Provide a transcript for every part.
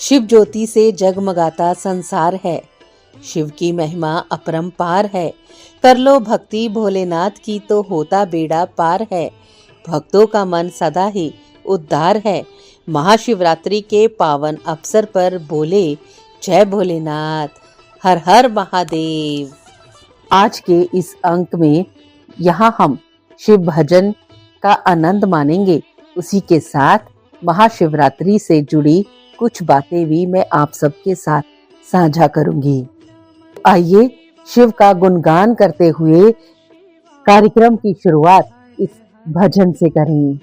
शिव ज्योति से जगमगाता संसार है। शिव की महिमा अपरंपार है। कर लो भक्ति भोलेनाथ की तो होता बेड़ा पार है। भक्तों का मन सदा ही उद्धार है। महाशिवरात्रि के पावन अवसर पर बोले जय भोलेनाथ, हर हर महादेव। आज के इस अंक में यहाँ हम शिव भजन का आनंद मानेंगे। उसी के साथ महाशिवरात्रि से जुड़ी कुछ बातें भी मैं आप सबके साथ साझा करूंगी। आइए शिव का गुणगान करते हुए कार्यक्रम की शुरुआत इस भजन से करें।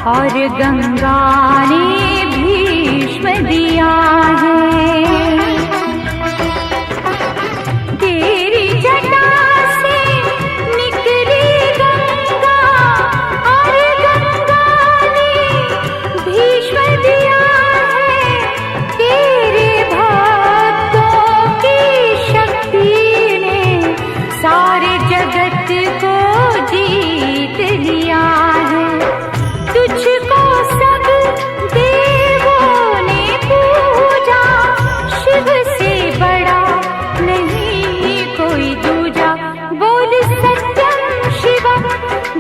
और गंगा ने भीष्म दिया है। तेरी जटा से निकली गंगा और गंगा ने भीष्म दिया है। तेरे भक्तों की शक्ति ने सारे जगत को जीत लिया है। तुझको सब देवों ने पूजा, शिव से बड़ा नहीं कोई दूजा। बोल सत्यम शिवम,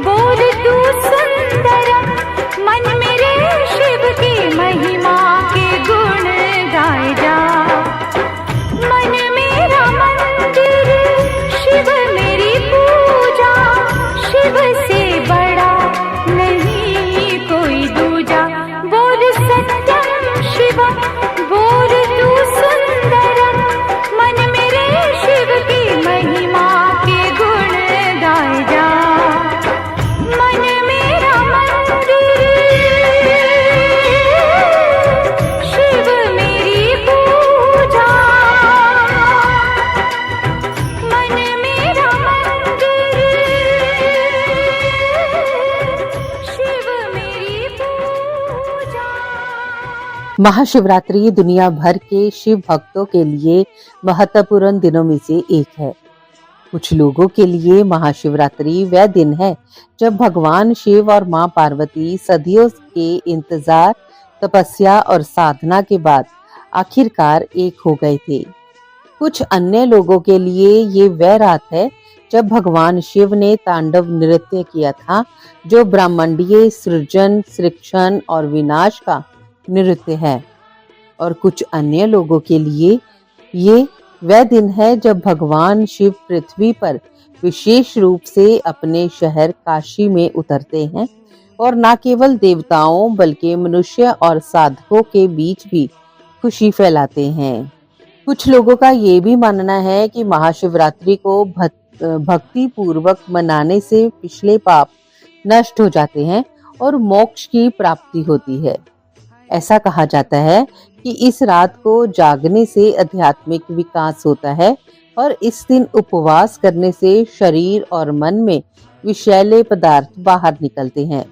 बोल तू सुंदरम, मन मेरे शिव की महिमा के गुण गाए जा। मन मेरा मंदिर, शिव मेरी पूजा, शिव से बड़ा नहीं कोई दूजा। बोल सत्यम शिवम, बोल तू सुंदरम, मन मेरे शिव की महिमा के गुण गाए जा। मन मेरा मंदिर, शिव मेरी पूजा, मन मेरा मंदिर, शिव मेरी पूजा। महाशिवरात्रि दुनिया भर के शिव भक्तों के लिए महत्वपूर्ण दिनों में से एक है। कुछ लोगों के लिए महाशिवरात्रि वह दिन है जब भगवान शिव और मां पार्वती सदियों के इंतजार, तपस्या और साधना के बाद आखिरकार एक हो गए थे। कुछ अन्य लोगों के लिए ये वह रात है जब भगवान शिव ने तांडव नृत्य किया था, जो ब्रह्मांडीय सृजन, सृक्षण और विनाश का नृत्य है। और कुछ अन्य लोगों के लिए ये वह दिन है जब भगवान शिव पृथ्वी पर विशेष रूप से अपने शहर काशी में उतरते हैं और न केवल देवताओं बल्कि मनुष्य और साधकों के बीच भी खुशी फैलाते हैं। कुछ लोगों का ये भी मानना है कि महाशिवरात्रि को भक्ति पूर्वक मनाने से पिछले पाप नष्ट हो जाते हैं और मोक्ष की प्राप्ति होती है। ऐसा कहा जाता है कि इस रात को जागने से आध्यात्मिक विकास होता है और इस दिन उपवास करने से शरीर और मन में विषैले पदार्थ बाहर निकलते हैं।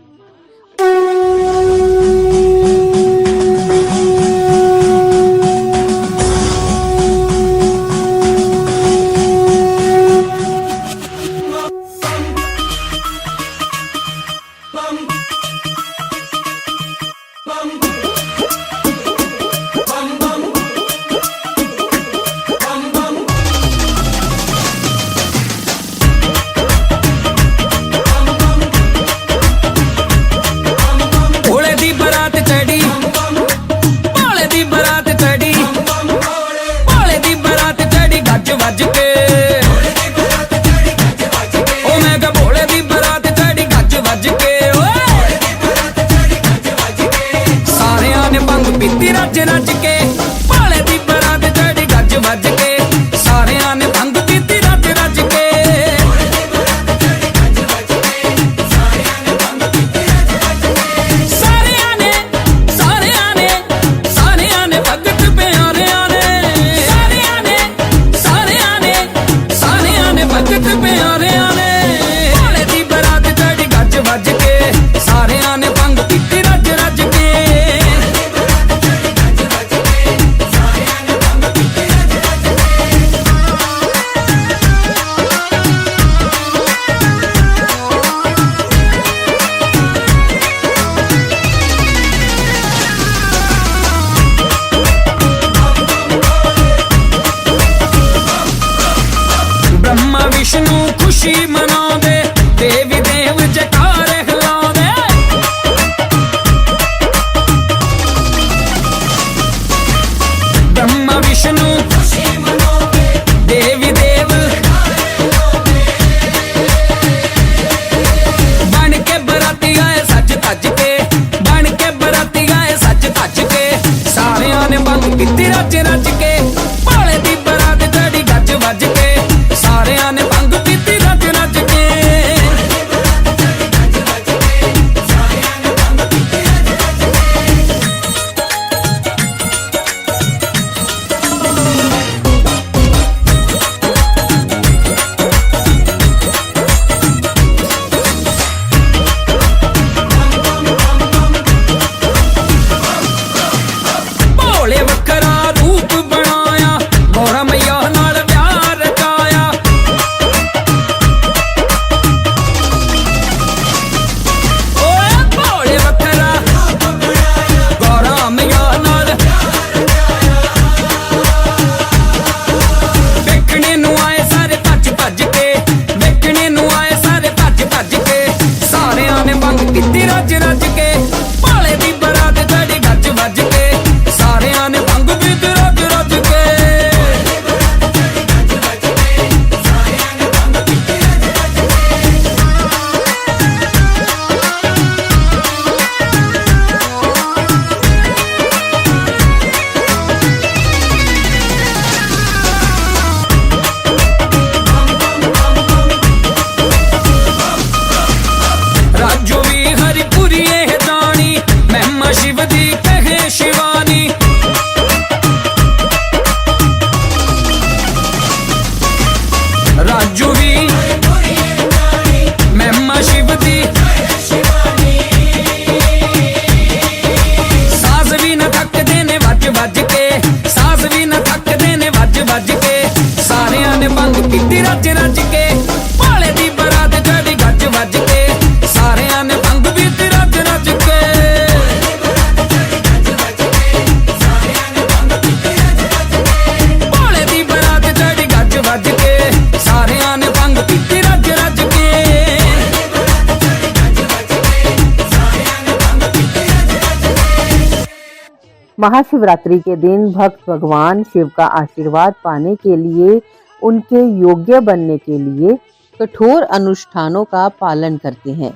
महाशिवरात्रि के दिन भक्त भगवान शिव का आशीर्वाद पाने के लिए, उनके योग्य बनने के लिए कठोर अनुष्ठानों का पालन करते हैं,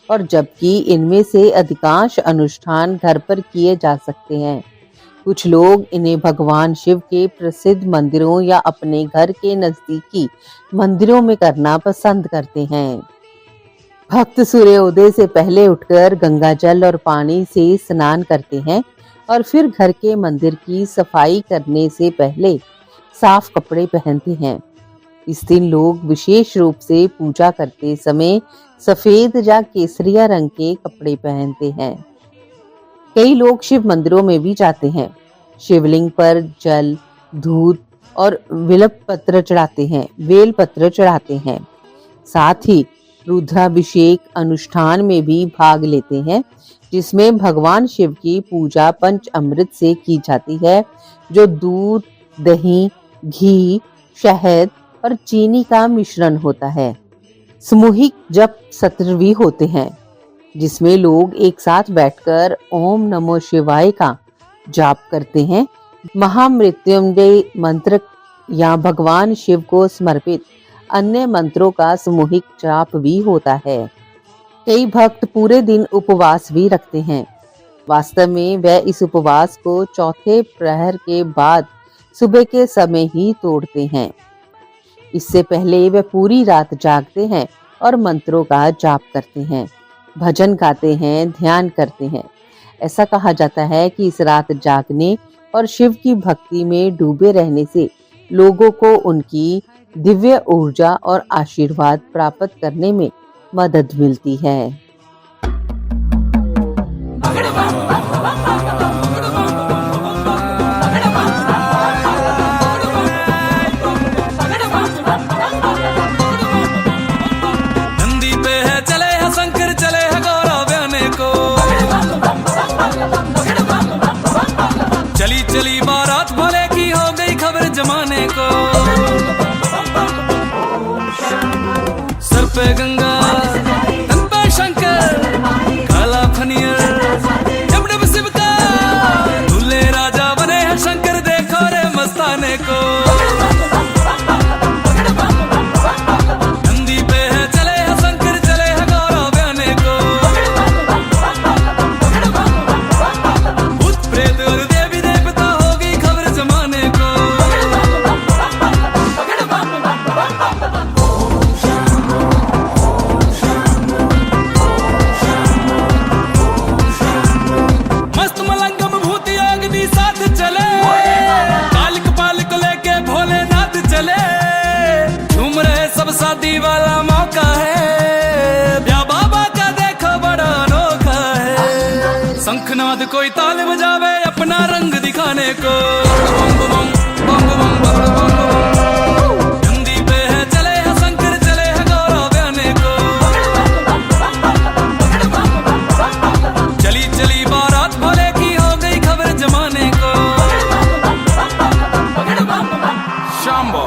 और जबकि इनमें से अधिकांश अनुष्ठान घर पर किए जा सकते हैं, कुछ लोग इन्हें भगवान शिव के प्रसिद्ध मंदिरों या अपने घर के नजदीकी मंदिरों में करना पसंद करते हैं। भक्त सूर्योदय से पहले उठकर गंगा जल और पानी से स्नान करते हैं और फिर घर के मंदिर की सफाई करने से पहले साफ कपड़े पहनते हैं। इस दिन लोग विशेष रूप से पूजा करते समय सफेद या केसरिया रंग के कपड़े पहनते हैं। कई लोग शिव मंदिरों में भी जाते हैं, शिवलिंग पर जल, दूध और बेलपत्र चढ़ाते हैं। साथ ही रुद्राभिषेक अनुष्ठान में भी भाग लेते हैं, जिसमें भगवान शिव की पूजा पंच अमृत से की जाती है, जो दूध, दही, घी, शहद और चीनी का मिश्रण होता है। सामूहिक जप सत्र भी होते हैं, जिसमें लोग एक साथ बैठकर ओम नमो शिवाय का जाप करते हैं। महामृत्युंजय मंत्र या भगवान शिव को समर्पित अन्य मंत्रों का सामूहिक जाप भी होता है। कई भक्त पूरे दिन उपवास भी रखते हैं। वास्तव में वह इस उपवास को चौथे प्रहर के बाद सुबह के समय ही तोड़ते हैं। इससे पहले वह पूरी रात जागते हैं और मंत्रों का जाप करते हैं, भजन गाते हैं, ध्यान करते हैं। ऐसा कहा जाता है कि इस रात जागने और शिव की भक्ति में डूबे रहने से लोगों को उनकी दिव्य ऊर्जा और आशीर्वाद प्राप्त करने में मदद मिलती है। नंदी पे है चले है शंकर, चले है गौरव बयाने को, चली चली बारात भोले की हो गई खबर जमाने को। सर पे गंगा, तन पे शंकर, काला फनियर, डब डब शिव का, दूल्हे राजा बने हैं शंकर, देखो रे मस्ताने को। नंदी पे है चले है शंकर, चले है गौरव बयाने को, भूत प्रेत और देवी देवता हो गई खबर जमाने को। मस्त मलंगम भूत योग भी साथ चले, कालिक पाल को लेके भोलेनाथ चले, झूम रहे सब शादी वाला मौका है, ब्याह बाबा का देखो बड़ा अनोखा है। शंखनाद कोई ताल बजावे अपना रंग दिखाने को, बम बम बम बम बम बम बम। नंदी पे है चले है शंकर, चले है गौरव बयाने को, चली चली बारात भोले की हो गई खबर जमाने को। शाम्बो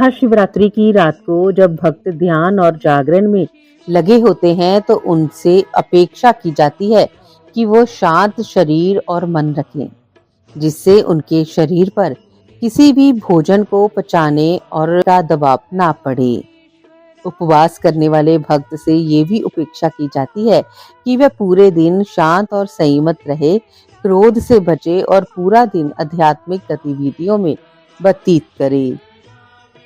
महाशिवरात्रि की रात को जब भक्त ध्यान और जागरण में लगे होते हैं तो उनसे अपेक्षा की जाती है कि वो शांत शरीर और मन रखें, जिससे उनके शरीर पर किसी भी भोजन को पचाने और का दबाव ना पड़े। उपवास करने वाले भक्त से ये भी अपेक्षा की जाती है कि वह पूरे दिन शांत और संयमित रहे, क्रोध से बचे और पूरा दिन आध्यात्मिक गतिविधियों में व्यतीत करे।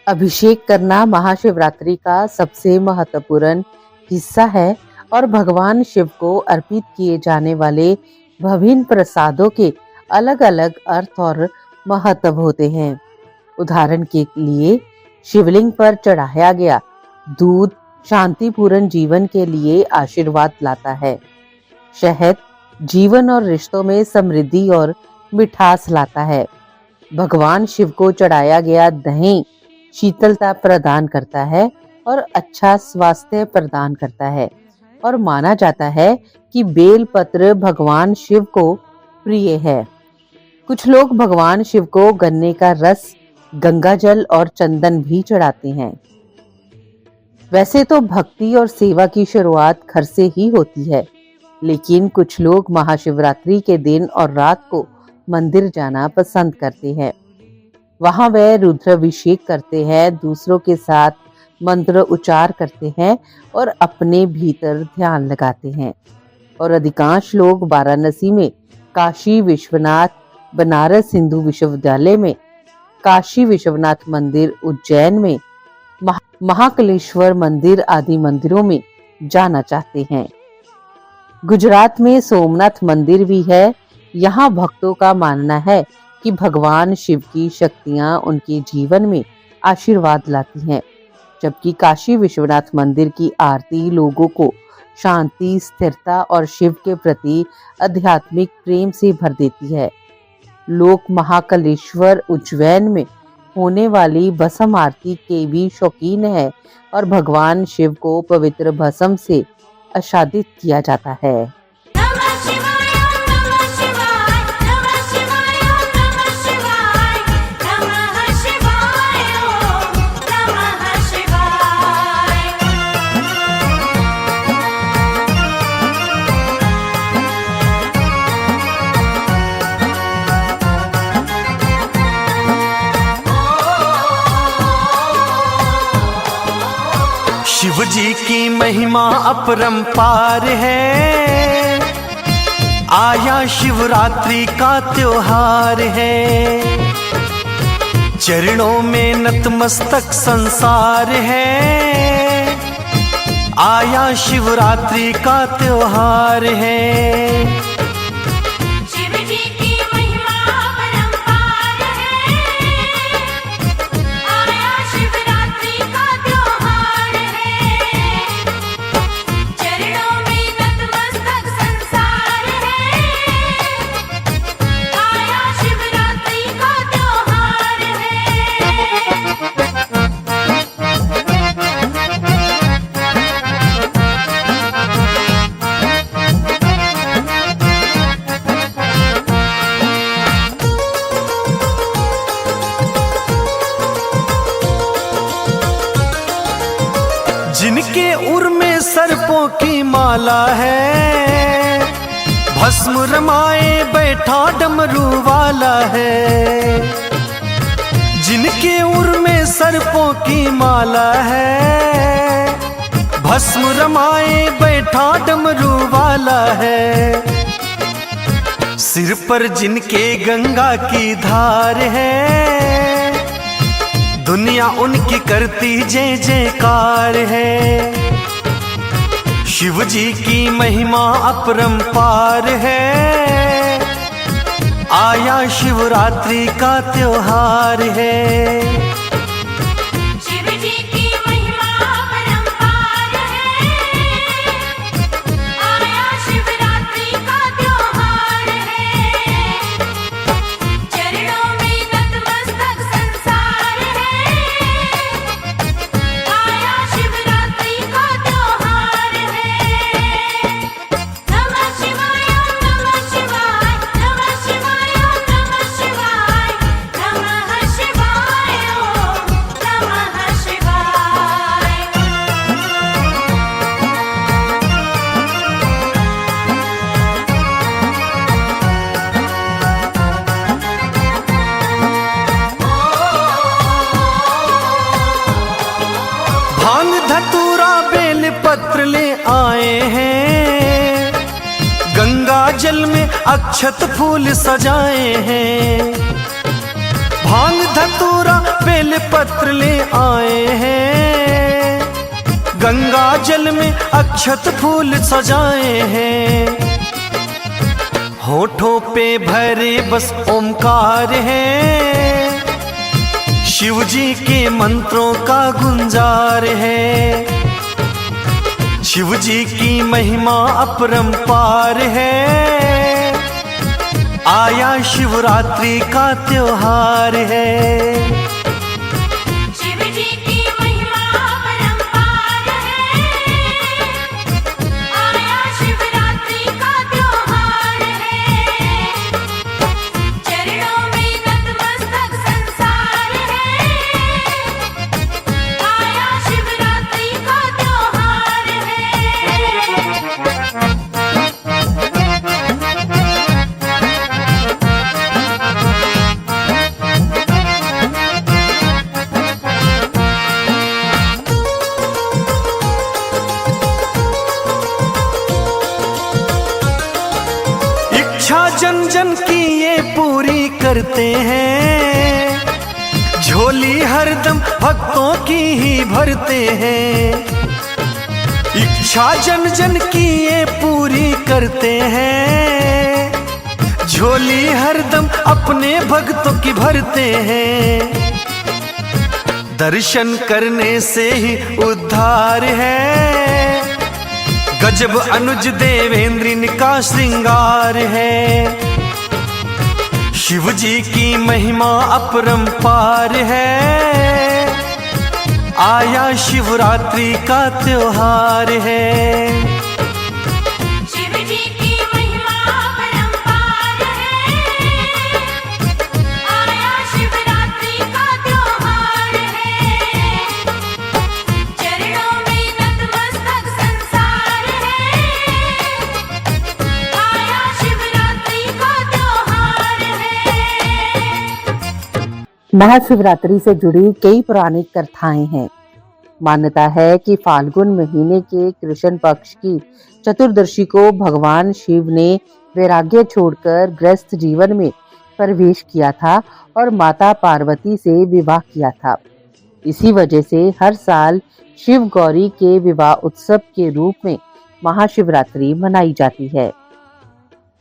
अभिषेक करना महाशिवरात्रि का सबसे महत्वपूर्ण हिस्सा है और भगवान शिव को अर्पित किए जाने वाले विभिन्न प्रसादों के अलग अलग अर्थ और महत्व होते हैं। उदाहरण के लिए शिवलिंग पर चढ़ाया गया दूध शांतिपूर्ण जीवन के लिए आशीर्वाद लाता है। शहद जीवन और रिश्तों में समृद्धि और मिठास लाता है। भगवान शिव को चढ़ाया गया दही शीतलता प्रदान करता है और अच्छा स्वास्थ्य प्रदान करता है और माना जाता है कि बेलपत्र भगवान शिव को प्रिय है। कुछ लोग भगवान शिव को गन्ने का रस, गंगा जल और चंदन भी चढ़ाते हैं। वैसे तो भक्ति और सेवा की शुरुआत घर से ही होती है, लेकिन कुछ लोग महाशिवरात्रि के दिन और रात को मंदिर जाना पसंद करते हैं। वहां वे रुद्राभिषेक करते हैं, दूसरों के साथ मंत्र उच्चार करते हैं और अपने भीतर ध्यान लगाते हैं। और अधिकांश लोग वाराणसी में काशी विश्वनाथ, बनारस हिंदू विश्वविद्यालय में काशी विश्वनाथ मंदिर, उज्जैन में महाकालेश्वर मंदिर आदि मंदिरों में जाना चाहते हैं। गुजरात में सोमनाथ मंदिर भी है। यहाँ भक्तों का मानना है कि भगवान शिव की शक्तियाँ उनके जीवन में आशीर्वाद लाती हैं, जबकि काशी विश्वनाथ मंदिर की आरती लोगों को शांति, स्थिरता और शिव के प्रति आध्यात्मिक प्रेम से भर देती है। लोग महाकालेश्वर, उज्जैन में होने वाली भस्म आरती के भी शौकीन है और भगवान शिव को पवित्र भस्म से आच्छादित किया जाता है। नमः शिवाय नमः शिवाय नमः शिवाय नमः शिवाय नमः शिवाय नमः शिवाय। शिव जी की महिमा अपरंपार है, आया शिवरात्रि का त्योहार है। चरणों में नतमस्तक संसार है, आया शिवरात्रि का त्योहार है। शिव जी की महिमा अपरंपार है, आया शिवरात्रि का त्योहार है। चरणों में नतमस्तक संसार है, आया शिवरात्रि का त्योहार है। जिनके उर में सर्पों की माला है, भस्म रमाए बैठा डमरू वाला है। जिनके उर में सर्पों की माला है, भस्म रमाए बैठा डमरू वाला है। सिर पर जिनके गंगा की धार है, दुनिया उनकी करती जय जयकार है। शिव जी की महिमा अपरंपार है, आया शिवरात्रि का त्योहार है। शिव जी की महिमा अपरंपार है, आया शिवरात्रि का त्योहार है। चरणों में नतमस्तक संसार है, आया शिवरात्रि का त्योहार है। नमः शिवाय नमः शिवाय नमः शिवाय नमः शिवाय नमः शिवाय अक्षत फूल सजाए हैं, भांग धतूरा बेल पत्र ले आए हैं, गंगा जल में अक्षत फूल सजाए हैं, होठों पे भरे बस ओमकार है, शिव जी के मंत्रों का गुंजार है, शिव जी की महिमा अपरंपार है, आया शिवरात्रि का त्योहार है। शिव जी की महिमा अपरंपार है, आया शिवरात्रि का त्योहार है, चरणों में नतमस्तक संसार है, आया शिवरात्रि का त्योहार है। इच्छा जन जन की ये पूरी करते हैं, झोली हरदम भक्तों की ही भरते हैं, इच्छा जन जन की ये पूरी करते हैं, झोली हरदम अपने भक्तों की भरते हैं, दर्शन करने से ही उद्धार है, गजब अनुज देवेंद्र का श्रृंगार है, शिव जी की महिमा अपरंपार है, आया शिवरात्रि का त्योहार है। शिव जी की महिमा अपरंपार है, आया शिवरात्रि का त्योहार है, चरणों में नतमस्तक संसार है, आया शिवरात्रि का त्योहार है। महाशिवरात्रि से जुड़ी कई पौराणिक कथाएं हैं। मान्यता है कि फाल्गुन महीने के कृष्ण पक्ष की चतुर्दशी को भगवान शिव ने वैराग्य छोड़कर गृहस्थ जीवन में प्रवेश किया था और माता पार्वती से विवाह किया था। इसी वजह से हर साल शिव गौरी के विवाह उत्सव के रूप में महाशिवरात्रि मनाई जाती है।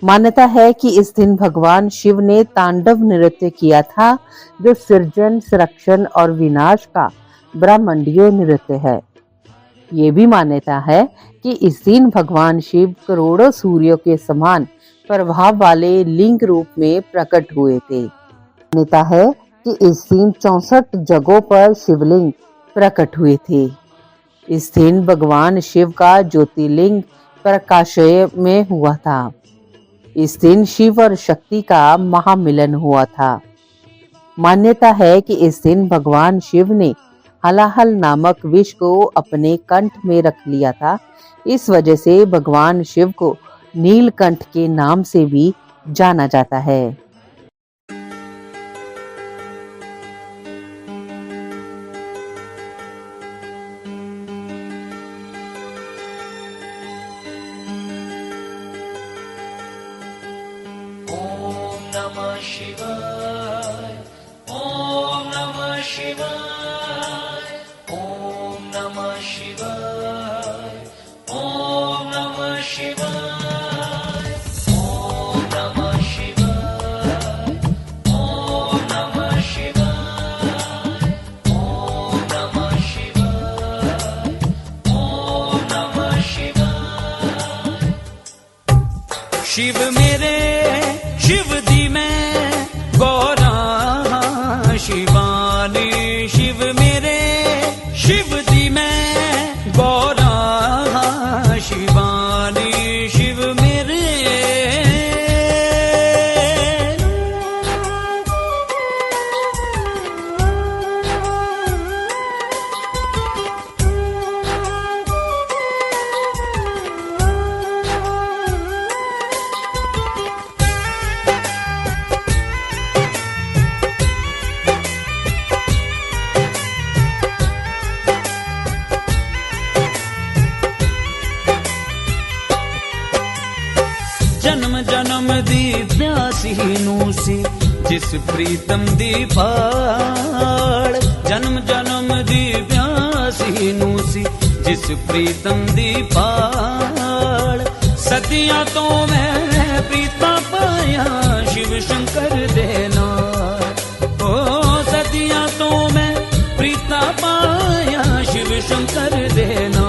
मान्यता है कि इस दिन भगवान शिव ने तांडव नृत्य किया था, जो सृजन, संरक्षण और विनाश का ब्रह्मांडीय नृत्य है। ये भी मान्यता है कि इस दिन भगवान शिव करोड़ों सूर्यों के समान प्रभाव वाले लिंग रूप में प्रकट हुए थे। मान्यता है कि इस दिन 64 जगहों पर शिवलिंग प्रकट हुए थे। इस दिन भगवान शिव का ज्योतिर्लिंग प्रकाशय में हुआ था। इस दिन शिव और शक्ति का महामिलन हुआ था। मान्यता है कि इस दिन भगवान शिव ने हलाहल नामक विष को अपने कंठ में रख लिया था। इस वजह से भगवान शिव को नीलकंठ के नाम से भी जाना जाता है। शिव मेरे शिव दी मैं गौरा शिवानी, शिव मेरे शिव दी मैं गौरा शिवानी, शिव मेरे जिस प्रीतम दी पाड़ जन्म जन्म दी प्यासी नूसी जिस प्रीतम दी पाड़ सदियां तो मैं प्रीता पाया शिव शंकर देना ओ सदियां तो मैं प्रीता पाया शिव शंकर देना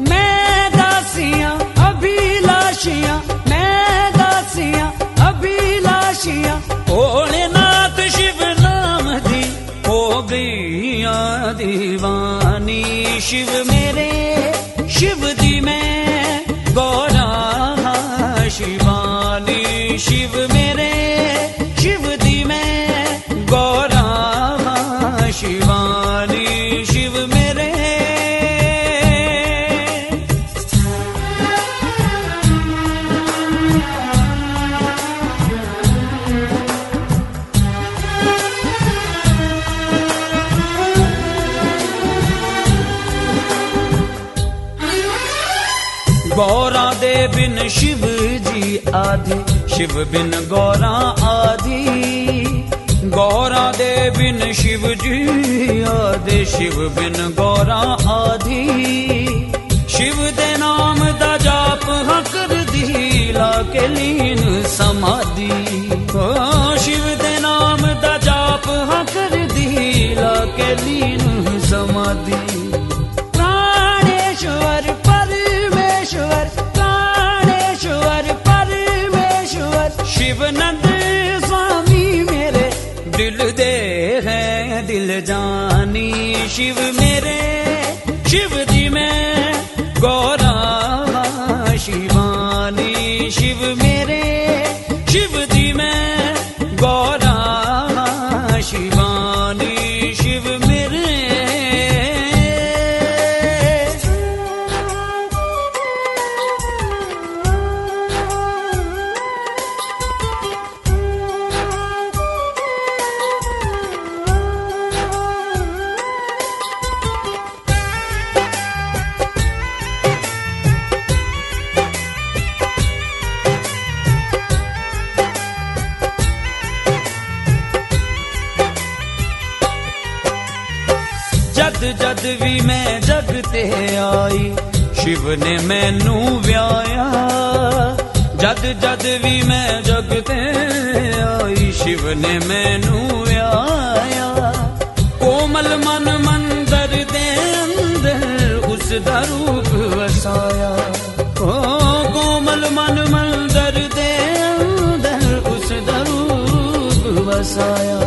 मैं दासियां अभिलाषियां मैं दासियां अभिलाषियां भोलेनाथ शिव नाम दी हो गईया दीवानी शिव मेरे शिव दी मैं गौरा शिवानी शिव मेरे शिव दी मैं गौरा शिवानी शिव मेरे गौरा दे बिन शिव जी आदि शिव बिन गौरा आदि गौरा दे बिन शिव जी आदि शिव बिन गौरा आदि शिव दे नाम दा जाप हाँ कर दी ला के लीन समाधि ओ शिव दे नाम दा जाप हाँ कर दी ला के लीन समाधि प्राणेश्वर प्राणेश्वर परमेश्वर शिवनंद स्वामी मेरे दिल दे हैं दिल जानी शिव मेरे शिव दी मैं गौरा शिवानी शिव मेरे शिव दी मैं गौरा शिवानी शिव मेरे जद जद भी मैं जग ते आई शिव ने मैनू व्याया जद जद भी मैं जग ते आई शिव ने मैनू व्याया कोमल मन मंदर दे अंदर उस दा रूप वसाया ओ कोमल मन मंदर दे अंदर उस दा रूप वसाया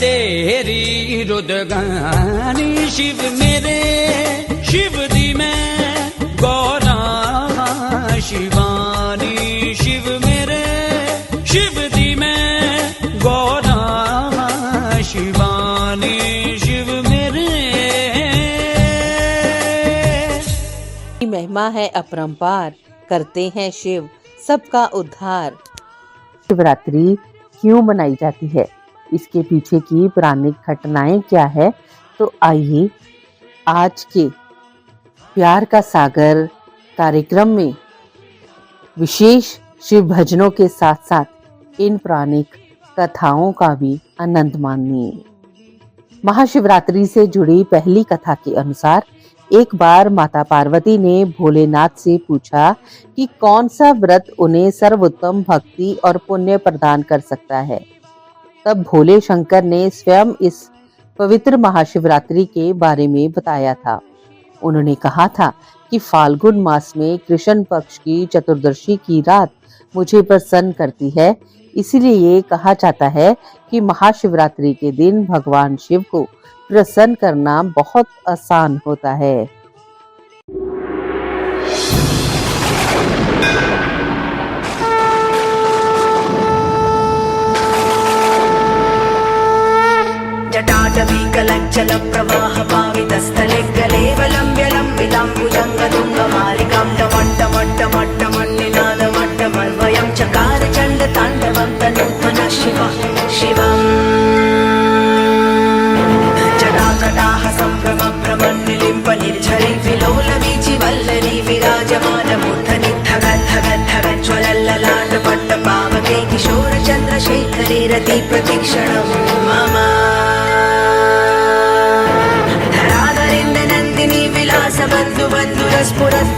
तेरी रुदगानी शिव मेरे शिव दी मैं गौरा शिवानी शिव मेरे शिव दी मैं गौरा शिवानी शिव मेरे महिमा है अपरंपार करते हैं शिव सबका उद्धार। शिवरात्रि क्यों मनाई जाती है, इसके पीछे की पौराणिक घटनाएं क्या है, तो आइए आज के प्यार का सागर कार्यक्रम में विशेष शिव भजनों के साथ साथ इन पौराणिक कथाओं का भी आनंद मानिए। महाशिवरात्रि से जुड़ी पहली कथा के अनुसार एक बार माता पार्वती ने भोलेनाथ से पूछा कि कौन सा व्रत उन्हें सर्वोत्तम भक्ति और पुण्य प्रदान कर सकता है। तब भोले शंकर ने स्वयं इस पवित्र महाशिवरात्रि के बारे में बताया था। उन्होंने कहा था कि फाल्गुन मास में कृष्ण पक्ष की चतुर्दशी की रात मुझे प्रसन्न करती है, इसलिए ये कहा जाता है कि महाशिवरात्रि के दिन भगवान शिव को प्रसन्न करना बहुत आसान होता है। जटाटवीकलज्जल प्रवाह पावितस्थले गलेवलम्ब्य लम्बिताम्बुजङ्गतुङ्गमालिकां टमट्टमट्टमट्टमन्निनादमट्टमन्वयं चकार चण्डताण्डवं तनूत्मनः शिवम् जटाकटाः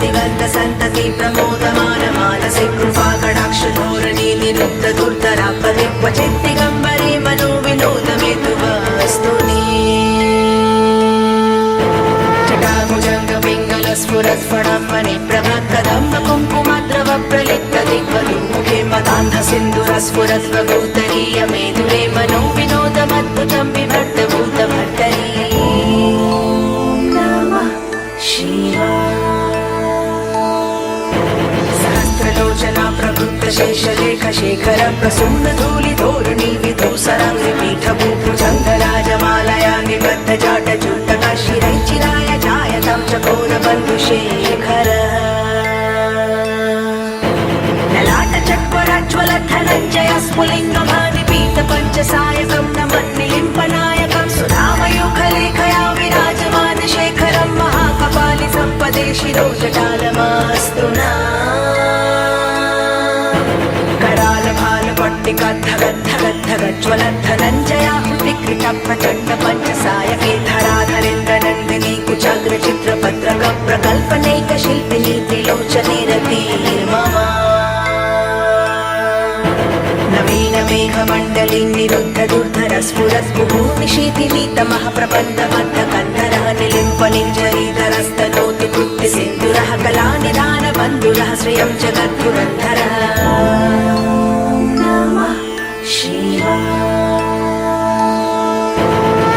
दिगन्त सन्तति प्रमोदमान मानसे कृपा कटाक्ष धोरणी निरुद्ध दुर्धरापदे क्वचित् दिगम्बरे मनो विनोद मेतु वस्तुनि जटाभुजङ्ग पिङ्गल स्फुरत् फणमणि प्रभात् कदम्ब कुङ्कुमद्रव प्रलिप्त दिग्वधूमुखे मदान्ध सिन्दूरस्फुरत् प्रभूतरीय मेधुरे मनो विनोदमद्भुतं बिभर्त भूतभर्तरी नमः शिवाय सहस्रलोचना प्रभृत शेषलेख शेखर प्रसून्न धूलि धोरणी विधूसराङ्गि पीठ भूभुजङ्ग राजमालया निबद्ध जाट चूर्तका शिरैचिराय जायतं चकोर बन्धुशेखर ललाट चक्वराज्वल धनञ्जय स्फुलिङ्ग भानि पीत पञ्चसायकं नमन्निलिम्पनायकं सुधामयूखलेखया विराजमान शेखरं महाकपालि सम्पदे शिरोजटालमास्तु नः धनञ्जयाहुतिकृत प्रचण्ड पञ्चसायके धराधरेन्द्र नन्दिनी कुचाग्र चित्रपत्रक प्रकल्पनैक शिल्पिनी त्रिलोचने रतिर्मम नवीन मेघमण्डली निरुद्ध दुर्धर स्फुरत् कुभूनिशीतिनीतमः प्रबन्धबद्ध कन्धरः निलिम्पनिञ्जरीधरस्तनोति कृत्ति सिन्दुरः कलानिधान बन्धुरः श्रियं जगद्पुरन्धरः नमः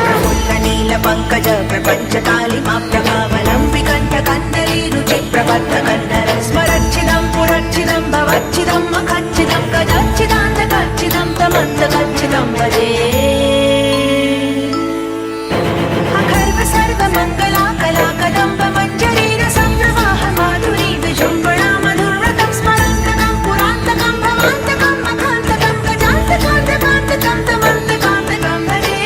प्रफुल्ल नील पंकज प्रपंच कालिमा प्रभावलंबि कंठ कंदली रुचि प्रबद्ध कंधर स्मरच्छिदं पुरच्छिदं भवच्छिदं मखच्छिदं गजच्छिदान्त कच्छिदं तमन्त कच्छिदं भजे अखर्व सर्व मंगला कला कदम्ब मंजरी रसं प्रवाह माधुरी विजृंभणा मधुरतं स्मरान्तकं पुरान्तकं भवान्तकं मखान्तकं गजान्तकान्तकान्तकं तमन्तकान्तकं भजे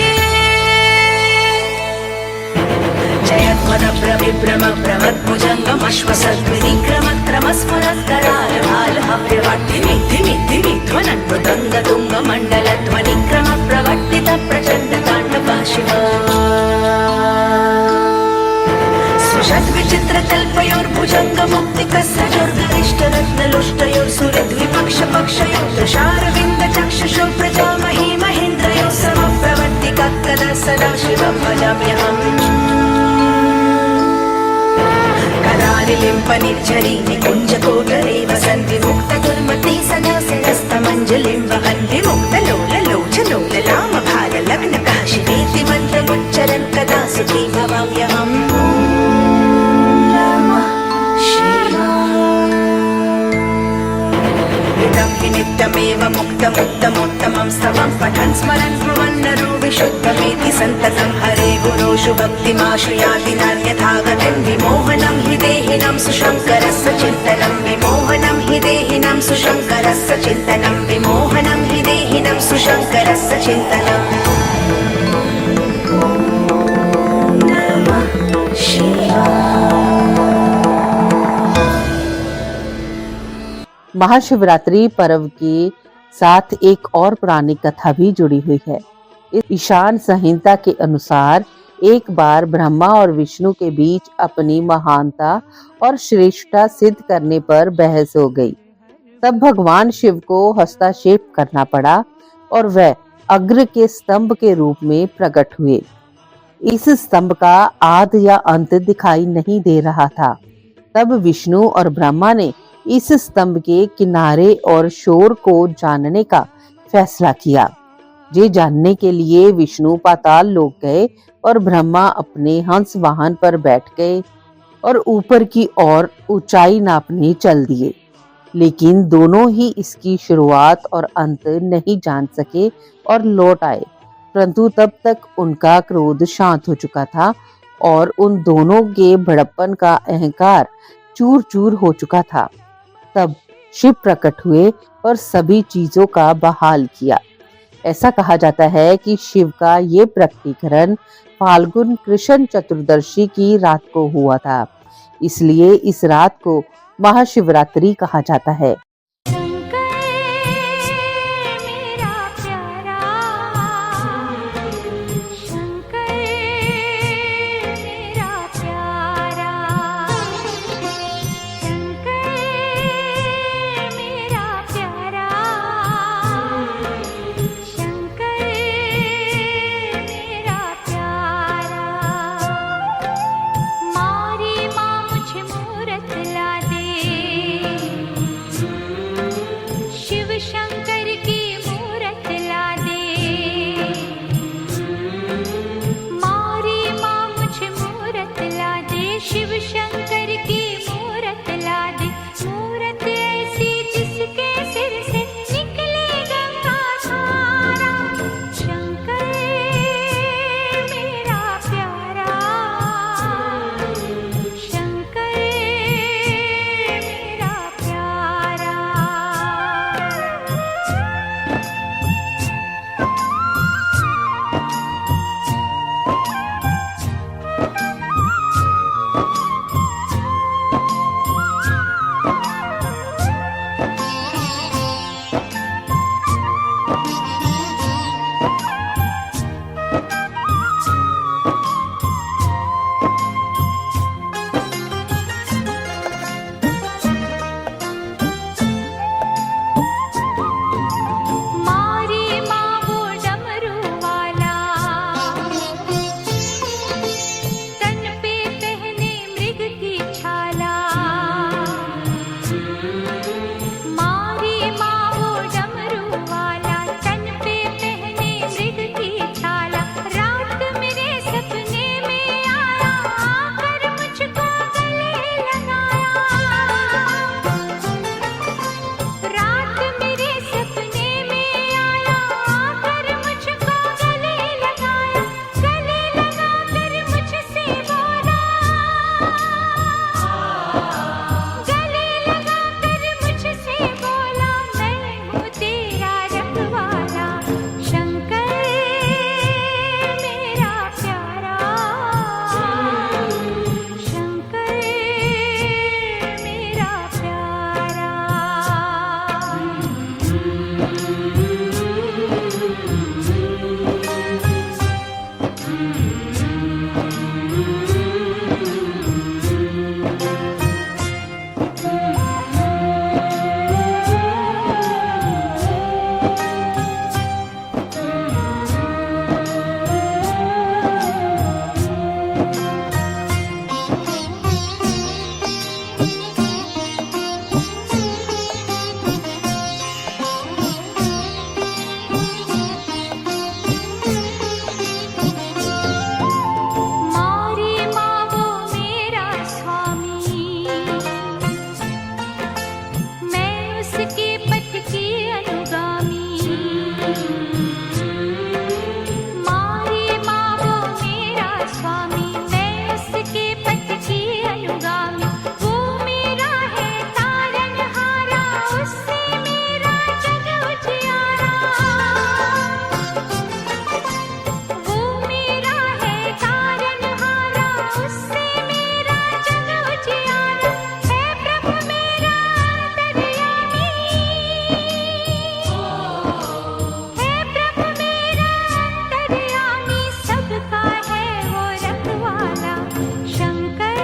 जयध्वज प्रविभ्रम प्रमद्भुजङ्गमश्वसद्विनिक्रमक्रमस्फुरत्कराल भालहव्यवर्धिनि धिमि धिमि ध्वनन् मृदङ्ग तुङ्ग मण्डल ध्वनिक्रम प्रवर्तित प्रचण्ड ताण्डव शिव सुषद्विचित्र कल्पयोर्भुजङ्ग मुक्तिकस्रजोर्गरिष्ठ रत्नलुष्टयोर्सुरद्विपक्ष पक्षयोः तुषारविन्द चक्षुषो प्रजामहि महेन्द्रयोः समप्रवर्तिक कदा सदा शिवं भजाम्यहम् कदालिलिम्पनिर्झरी निकुञ्जकोटरे वसन्ति मुक्तदुर्मती सदा शिरस्तमञ्जलिं वहन् विमुक्तलोललोचलोललामभाललग्नकः शिवेति मन्त्रमुच्चरन् कदा सुखी भवाम्यहम् इदं हि नित्यमेव मुक्तमुत्तमोत्तमं स्तवं पठन् स्मरन् ब्रुवन्नरो विशुद्धमेति सन्ततं हरे गुरोषु भक्तिमाशु याति नान्यथा गतिं विमोहनं हि देहिनं सुशङ्करस्य चिन्तनं विमोहनं हि देहिनं सुशङ्करस्य चिन्तनं विमोहनं हि देहिनं सुशङ्करस्य चिन्तनम् नमः शिवाय महाशिवरात्रि पर्व के साथ एक और पौराणिक कथा भी जुड़ी हुई है। इस ईशान संहिता के अनुसार एक बार ब्रह्मा और विष्णु के बीच अपनी महानता और श्रेष्ठता सिद्ध करने पर बहस हो गई। तब भगवान शिव को हस्तक्षेप करना पड़ा और वह अग्र के स्तंभ के रूप में प्रकट हुए। इस स्तंभ का आदि या अंत दिखाई नहीं दे रहा था। तब विष्णु और ब्रह्मा ने इस स्तंभ के किनारे और शोर को जानने का फैसला किया। ये जानने के लिए विष्णु पाताल लोक गए और ब्रह्मा अपने हंस वाहन पर बैठ गए और ऊपर की ओर ऊंचाई नापने चल दिए। लेकिन दोनों ही इसकी शुरुआत और अंत नहीं जान सके और लौट आए। परंतु तब तक उनका क्रोध शांत हो चुका था और उन दोनों के बड़प्पन का अहंकार चूर चूर हो चुका था। तब शिव प्रकट हुए और सभी चीजों का बहाल किया। ऐसा कहा जाता है कि शिव का ये प्रकटीकरण फाल्गुन कृष्ण चतुर्दशी की रात को हुआ था, इसलिए इस रात को महाशिवरात्रि कहा जाता है। शिव शंकर की मूरत ला दे, मूरत ऐसी जिसके सिर से निकले गंगा धारा। शंकर मेरा प्यारा, शंकर मेरा प्यारा। मारी माँ वो डमरू वाला, तन पे पहने मृग की छाला। मारी माँ वो डमरू वाला, तन पे पहने मृग की छाला। रात मेरे सपने में आया, आकर मुझको गले लगाया। रात मेरे सपने में आया, आकर मुझको गले लगाया। गले लगाकर मुझसे बोला, गले लगाकर मुझसे बोला, मैं हूँ तेरा रखवाला। शंकर मेरा प्यारा, शंकर मेरा प्यारा। मारी माँ वो मेरा स्वामी, मैं उसके पथ की अनुगामी। मारी माँ वो मेरा स्वामी, मैं उसके पथ की अनुगामी। वो मेरा है तारनहारा, उससे मेरा जग उजियारा। वो मेरा है तारनहारा, उससे मेरा जग उजियारा। है प्रभु मेरा अंतर्यामी, है प्रभु मेरा अंतर्यामी, सबका है वो रखवाला। शंकर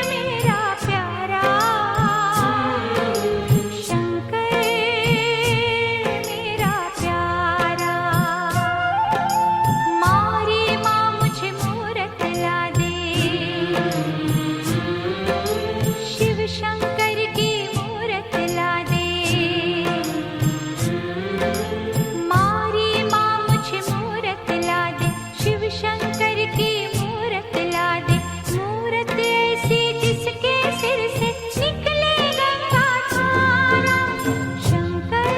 मेरा प्यारा, शंकर मेरा प्यारा। मारी माँ मुझे मूरत ला दे, शिव शंकर की मूरत ला दे। मारी माँ मुझे मूरत ला दे, शिव शंकर की मूरत ला दे। मूरत ऐसी जिसके सिर से निकले गंगा धारा। शंकर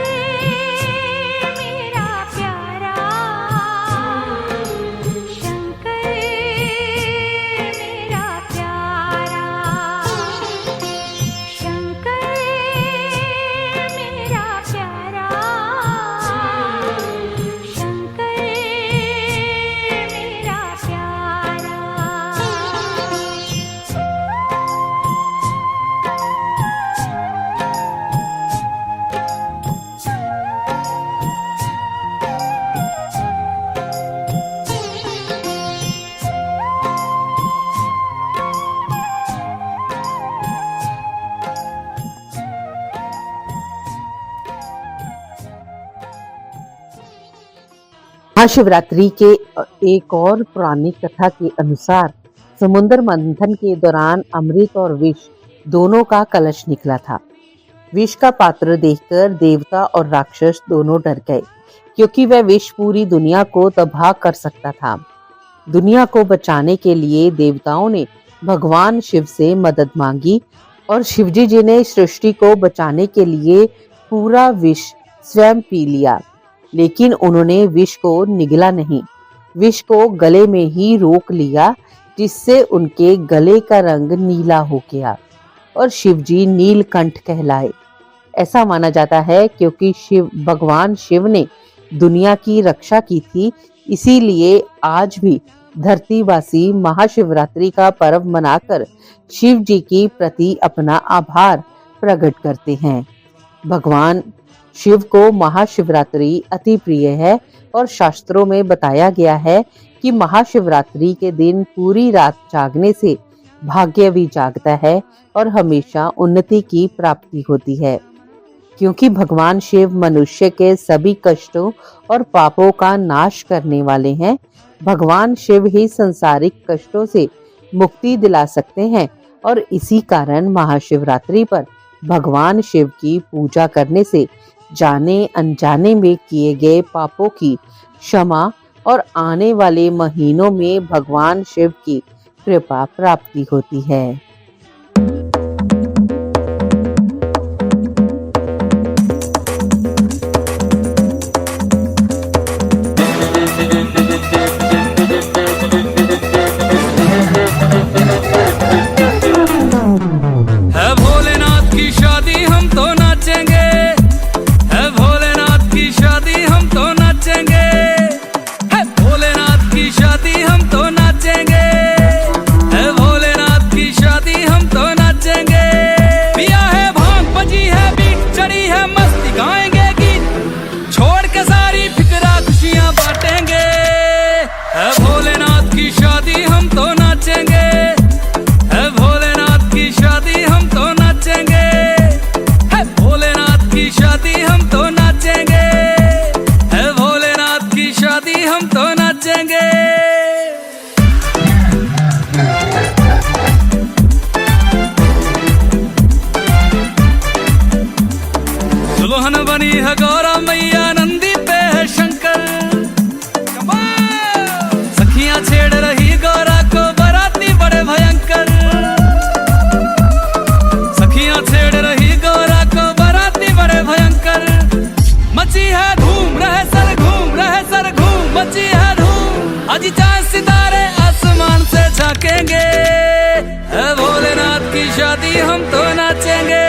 मेरा प्यारा, शंकर मेरा प्यारा, शंकर मेरा प्यारा, शंकर मेरा प्यारा। महाशिवरात्रि के एक और पौराणिक कथा के अनुसार समुद्र मंथन के दौरान अमृत और विष दोनों का कलश निकला था। विष का पात्र देखकर देवता और राक्षस दोनों डर गए, क्योंकि वह विष पूरी दुनिया को तबाह कर सकता था। दुनिया को बचाने के लिए देवताओं ने भगवान शिव से मदद मांगी और शिवजी जी ने सृष्टि को बचाने के लिए पूरा विष स्वयं पी लिया, लेकिन उन्होंने विष को निगला नहीं, विष को गले में ही रोक लिया, जिससे उनके गले का रंग नीला हो गया और शिवजी नीलकंठ कहलाए। ऐसा माना जाता है क्योंकि भगवान शिव ने दुनिया की रक्षा की थी, इसीलिए आज भी धरतीवासी महाशिवरात्रि का पर्व मनाकर शिव जी की प्रति अपना आभार प्रकट करते हैं। भगवान शिव को महाशिवरात्रि अति प्रिय है और शास्त्रों में बताया गया है कि महाशिवरात्रि के दिन पूरी रात जागने से भाग्य भी जागता है और हमेशा उन्नति की प्राप्ति होती है। क्योंकि भगवान शिव मनुष्य के सभी कष्टों और पापों का नाश करने वाले हैं, भगवान शिव ही सांसारिक कष्टों से मुक्ति दिला सकते हैं और इसी कारण महाशिवरात्रि पर भगवान शिव की पूजा करने से जाने अनजाने में किए गए पापों की क्षमा और आने वाले महीनों में भगवान शिव की कृपा प्राप्ति होती है। है भोलेनाथ की शादी हम तो नाचेंगे, है भोलेनाथ की शादी हम तो नाचेंगे, है भोलेनाथ की शादी हम तो नाचेंगे, है भोलेनाथ की शादी हम तो नाचेंगे। पिया है भांग, बजी है बीट, चढ़ी है मस्ती, गाएंगे गीत, छोड़ के सारी फिक्रा खुशियां बांटेंगे। है भोलेनाथ की शादी हम तो नाचेंगे, है भोलेनाथ की शादी हम तो नाचेंगे, है भोलेनाथ की शादी हम तो नाचेंगे, है भोलेनाथ की शादी हम तो नाचेंगे। दुल्हन बनी है गौरा मैया, नंदी पे है शंकर, सखियां छेड़ रही गौरा को, बाराती बड़े भयंकर, सखियां छेड़ रही गौरा को, बाराती बड़े भयंकर। मची है धूम, रहे सर घूम, रहे सर घूम, मची है धूम, आज चांद सितारे आसमान से झांकेंगे। है भोलेनाथ की शादी हम तो नाचेंगे,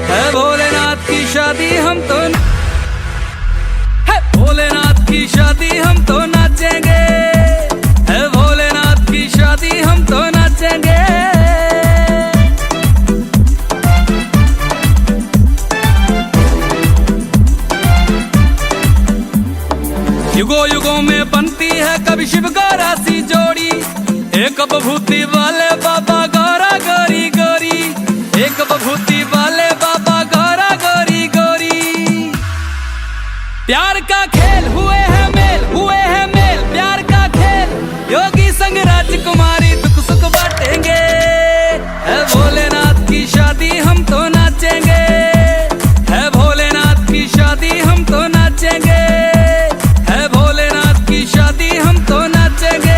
है भोलेनाथ की शादी हम तो, है भोलेनाथ की शादी हम तो नाचेंगे, है भोलेनाथ की शादी हम तो नाचेंगे। युगों युगों में बनती है कभी शिव गौरा सी जोड़ी, एक बभूति वाले बाबा गौरा गौरी गौरी, एक बभूति वाले बाबा गौरा गौरी गौरी। प्यार का खेल हुए है मेल, हुए है मेल, प्यार का खेल, योगी संग राजकुमारी दुख सुख बांटेंगे। है भोलेनाथ की शादी हम तो नाचेंगे, है भोलेनाथ की शादी हम तो नाचेंगे, है भोलेनाथ की शादी हम तो नाचेंगे।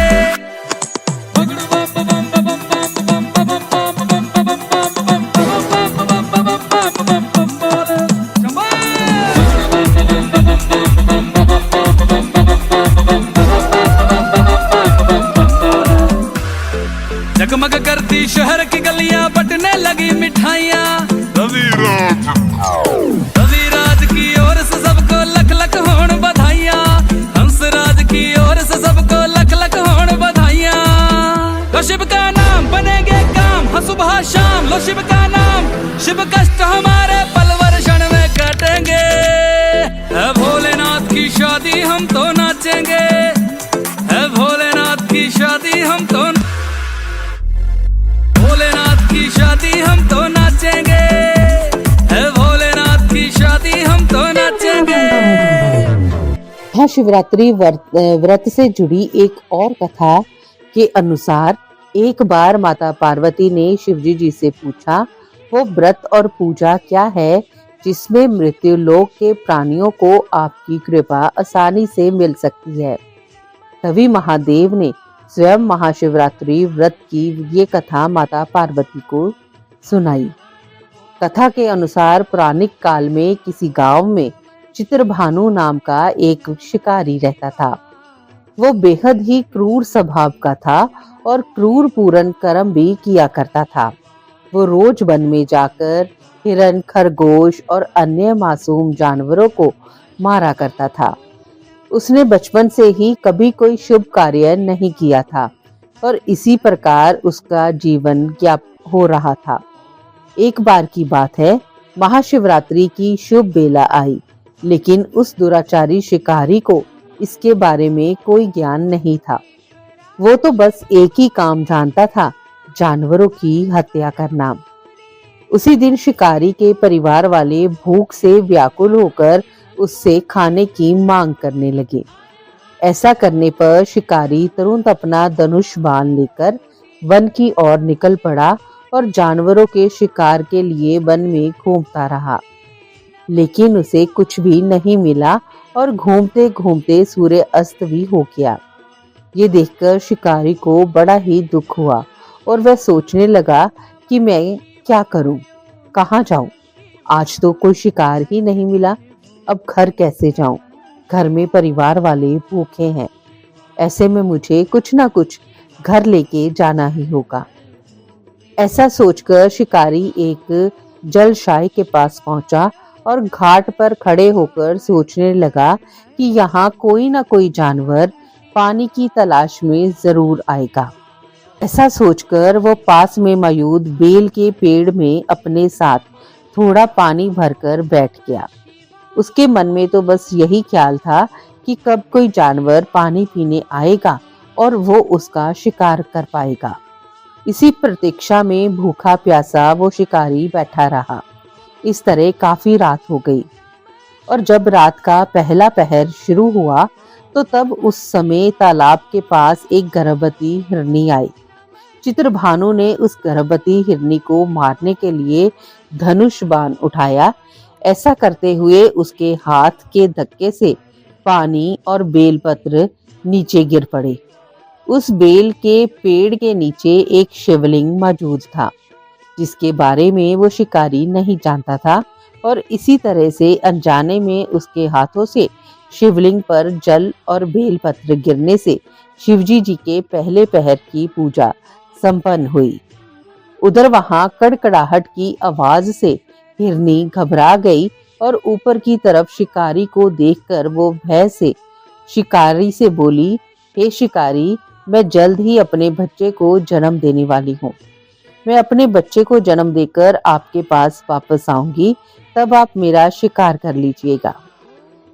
जगमग करती शहर की गलियां, बटने लगी मिठाइयां, रविराज की ओर से सबको लख लख होण बधाइयां, हंसराज की ओर से सबको लख लख होण बधाइयां। लो शिव का नाम बनेंगे काम, हाँ सुबह शाम लो शिव का नाम, शिव कष्ट हमारे पल वर्षण में कटेंगे। है भोलेनाथ की शादी हम तो नाचेंगे, है भोलेनाथ की शादी हम तो, भोलेनाथ की शादी हम तो नाचेंगे, है भोलेनाथ की शादी हम तो नाचेंगे। महाशिवरात्रि व्रत से जुड़ी एक और कथा के अनुसार एक बार माता पार्वती ने शिवजी जी से पूछा, वो व्रत और पूजा क्या है जिसमें मृत्यु लोक के प्राणियों को आपकी कृपा आसानी से मिल सकती है। तभी महादेव ने स्वयं महाशिवरात्रि व्रत की ये कथा माता पार्वती को सुनाई। कथा के अनुसार पौराणिक काल में किसी गांव में चित्रभानु नाम का एक शिकारी रहता था। वो बेहद ही क्रूर स्वभाव का था और क्रूर पूर्ण कर्म भी किया करता था। वो रोज वन में जाकर हिरण, खरगोश और अन्य मासूम जानवरों को मारा करता था। उसने बचपन से ही कभी कोई शुभ कार्य नहीं किया था और इसी प्रकार उसका जीवन यापन हो रहा था। एक बार की बात है, महाशिवरात्रि की शुभ बेला आई, लेकिन उस दुराचारी शिकारी को इसके बारे में कोई ज्ञान नहीं था। वो तो बस एक ही काम जानता था, जानवरों की हत्या करना। उसी दिन शिकारी के परिवार वाले भूख से व्याकुल होकर उससे खाने की मांग करने लगे। ऐसा करने पर शिकारी तुरंत अपना धनुष बाण लेकर वन की ओर निकल पड़ा और जानवरों के शिकार के लिए वन में घूमता रहा, लेकिन उसे कुछ भी नहीं मिला और घूमते घूमते सूर्य अस्त भी हो गया। ये देखकर शिकारी को बड़ा ही दुख हुआ और वह सोचने लगा कि मैं क्या करूं, कहाँ जाऊं? आज तो कोई शिकार ही नहीं मिला, अब घर कैसे जाऊं? घर में परिवार वाले भूखे हैं, ऐसे में मुझे कुछ ना कुछ घर लेके जाना ही होगा। ऐसा सोचकर शिकारी एक जलशाय के पास पहुंचा और घाट पर खड़े होकर सोचने लगा कि यहाँ कोई ना कोई जानवर पानी की तलाश में जरूर आएगा। ऐसा सोचकर वो पास में मौजूद बेल के पेड़ में अपने साथ थोड़ा पानी भरकर बैठ गया। उसके मन में तो बस यही ख्याल था कि कब कोई जानवर पानी पीने आएगा और वो उसका शिकार कर पाएगा। इसी प्रतीक्षा में भूखा प्यासा वो शिकारी बैठा रहा। इस तरह काफी रात हो गई और जब रात का पहला पहर शुरू हुआ तो तब उस समय तालाब के पास एक गर्भवती हिरनी आई। चित्रभानु ने उस गर्भवती हिरनी को मारने के लिए धनुष बाण उठाया। ऐसा करते हुए उसके हाथ के धक्के से पानी और बेलपत्र नीचे गिर पड़े। उस बेल के पेड़ के नीचे एक शिवलिंग मौजूद था, जिसके बारे में वो शिकारी नहीं जानता था और इसी तरह से अनजाने में उसके हाथों से शिवलिंग पर जल और बेलपत्र गिरने से शिवजी जी के पहले पहर की पूजा संपन्न हुई। उधर वहां कड़कड़ाहट की आवाज से हिरनी घबरा गई और ऊपर की तरफ शिकारी को देखकर वो भय से शिकारी से बोली, हे शिकारी, मैं जल्द ही अपने बच्चे को जन्म देने वाली हूँ। मैं अपने बच्चे को जन्म देकर आपके पास वापस आऊंगी, तब आप मेरा शिकार कर लीजिएगा।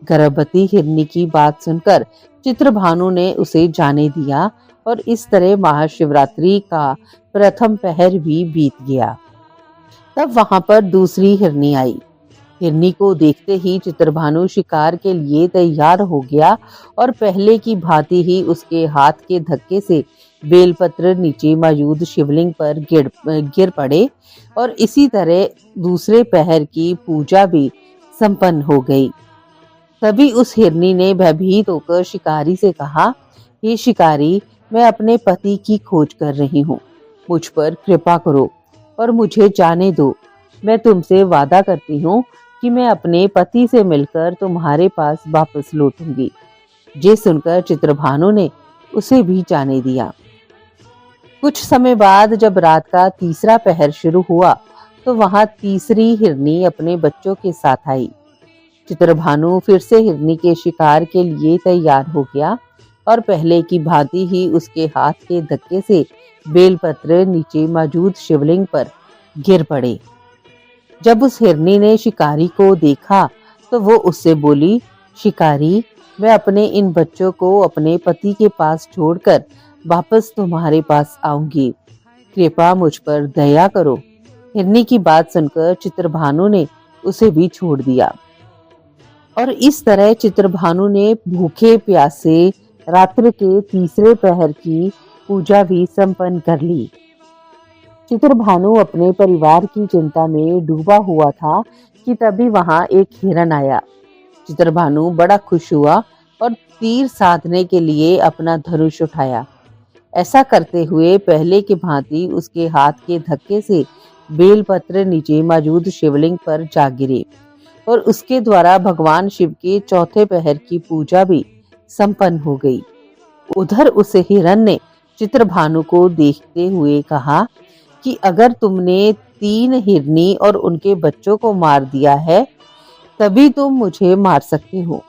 गर्भवती हिरनी की बात सुनकर चित्रभानु ने उसे जाने दिया और इस तरह महाशिवरात्रि का प्रथम पहर भी बीत गया। तब वहां पर दूसरी हिरनी आई। हिरनी को देखते ही चित्रभानु शिकार के लिए तैयार हो गया और पहले की भांति ही उसके हाथ के धक्के से बेलपत्र नीचे मौजूद शिवलिंग पर गिर पड़े और इसी तरह दूसरे पहर की पूजा भी संपन्न हो गई। तभी उस हिरनी ने भयभीत होकर शिकारी से कहा, हे शिकारी, मैं अपने पति की खोज कर रही हूँ, मुझ पर कृपा करो और मुझे जाने दो। मैं तुमसे वादा करती हूँ कि मैं अपने पति से मिलकर तुम्हारे पास वापस लौटूंगी। ये सुनकर चित्रभानु ने उसे भी जाने दिया। कुछ समय बाद जब रात का तीसरा पहर शुरू हुआ तो वहां तीसरी हिरनी अपने बच्चों के साथ आई। चित्रभानु फिर से हिरनी के शिकार के लिए तैयार हो गया और पहले की भांति ही उसके हाथ के धक्के से बेलपत्र नीचे मौजूद शिवलिंग पर गिर पड़े। जब उस हिरनी ने शिकारी को देखा तो वो उससे बोली, शिकारी, मैं अपने इन बच्चों को अपने पति के पास छोड़कर वापस तुम्हारे पास आऊंगी, कृपा मुझ पर दया करो। हिरनी की बात सुनकर चित्रभानु ने उसे भी छोड़ दिया और इस तरह चित्रभानु ने भूखे प्यासे रात्रि के तीसरे पहर की पूजा भी संपन्न कर ली। चित्रभानु अपने परिवार की चिंता में डूबा हुआ था कि तभी वहां एक हिरण आया। चित्रभानु बड़ा खुश हुआ और तीर साधने के लिए अपना धनुष उठाया। ऐसा करते हुए पहले की भांति उसके हाथ के धक्के से बेलपत्र नीचे मौजूद शिवलिंग पर जा गिरे और उसके द्वारा भगवान शिव के चौथे पहर की पूजा भी संपन्न हो गई। उधर उस हिरण ने चित्रभानु को देखते हुए कहा कि अगर तुमने 3 हिरनी और उनके बच्चों को मार दिया है तभी तुम मुझे मार सकते हो,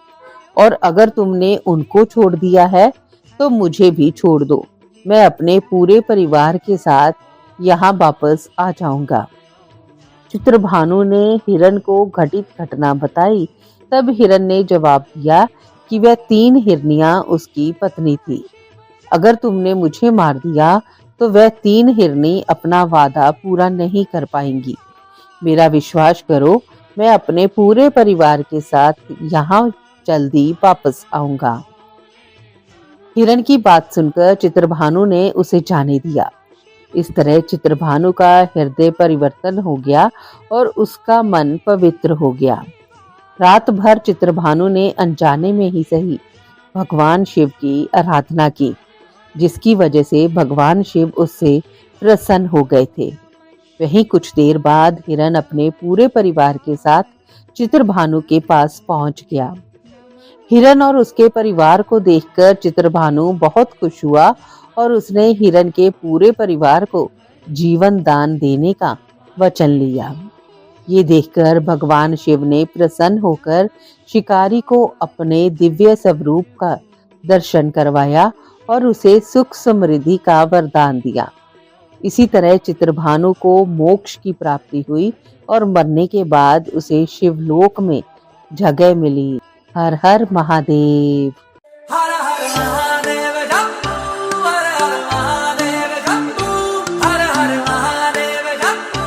और अगर तुमने उनको छोड़ दिया है तो मुझे भी छोड़ दो। मैं अपने पूरे परिवार के साथ यहाँ वापस आ जाऊंगा। चित्रभानु ने हिरण को घटित घटना बताई। तब हिरण ने जवाब दिया कि वह 3 हिरनियां उसकी पत्नी थी। अगर तुमने मुझे मार दिया तो वह 3 हिरनी अपना वादा पूरा नहीं कर पाएंगी। मेरा विश्वास करो, मैं अपने पूरे परिवार के साथ यहाँ जल्दी वापस आऊंगा। हिरण की बात सुनकर चित्रभानु ने उसे जाने दिया। इस तरह चित्रभानु का हृदय परिवर्तन हो गया और उसका मन पवित्र हो गया। रात भर चित्रभानु ने अनजाने में ही सही भगवान शिव की आराधना की, जिसकी वजह से भगवान शिव उससे प्रसन्न हो गए थे। वहीं कुछ देर बाद हिरण अपने पूरे परिवार के साथ चित्रभानु के पास पहुंच गया। हिरण और उसके परिवार को देखकर चित्रभानु बहुत खुश हुआ और उसने हिरण के पूरे परिवार को जीवन दान देने का वचन लिया। ये देखकर भगवान शिव ने प्रसन्न होकर शिकारी को अपने दिव्य स्वरूप का दर्शन करवाया और उसे सुख समृद्धि का वरदान दिया। इसी तरह चित्रभानु को मोक्ष की प्राप्ति हुई और मरने के बाद उसे शिवलोक में जगह मिली। हर हर महादेव। हर हर महादेव शंभू, हर हर महादेव शंभू, हर हर महादेव शंभू,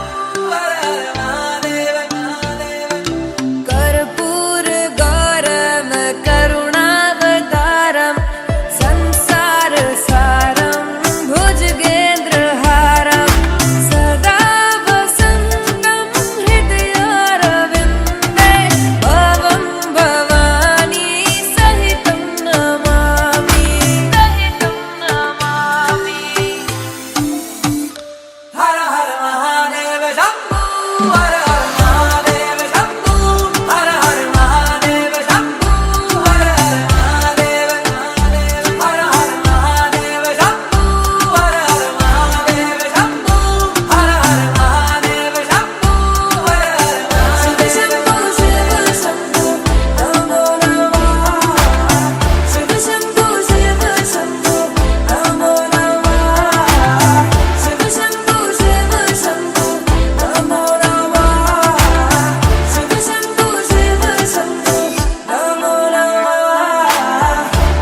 हर हर महादेव महादेव। कर्पूर गौरम करुणावतारम संसार सारम भुजगेन्द्रहारम सदा वसंतं हृदयारविन्दे भवं भवानी सहितं नमामि हर हर महादेव शंभू, हर हर महादेव शंभू, हर हर महादेव शंभू, हर हर महादेव महादेव। हर हर महादेव शंभू, हर हर महादेव शंभू, हर हर महादेव शंभू, हर हर शिव शंभो शिव शंभो नमो नमः शिव शंभो नमो नमः शिव शंभो नमो नमः शिव शंभो नमो नमः।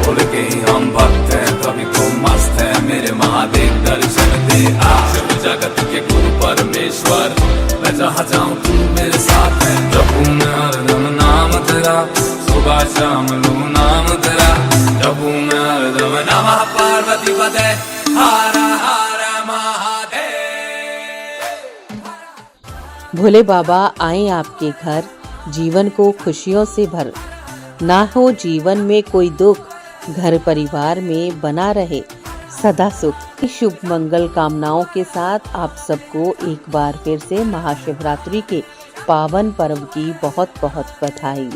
बोल के हम भक्त हैं कभी तो मस्त है मेरे महादेव दर्शन दे आ। शिव जगत के गुरु परमेश्वर मैं जहाँ जाऊँ तू मेरे साथ है। जपू मैं हरदम नाम तेरा, सुबह शाम लूँ नाम तेरा। जपू मैं हरदम नमः पार्वती पते हर हर महादेव। भोले बाबा आए आपके घर, जीवन को खुशियों से भर। ना हो जीवन में कोई दुख, घर परिवार में बना रहे सदा सुख। शुभ मंगल कामनाओं के साथ आप सबको एक बार फिर से महाशिवरात्रि के पावन पर्व की बहुत बहुत बधाई।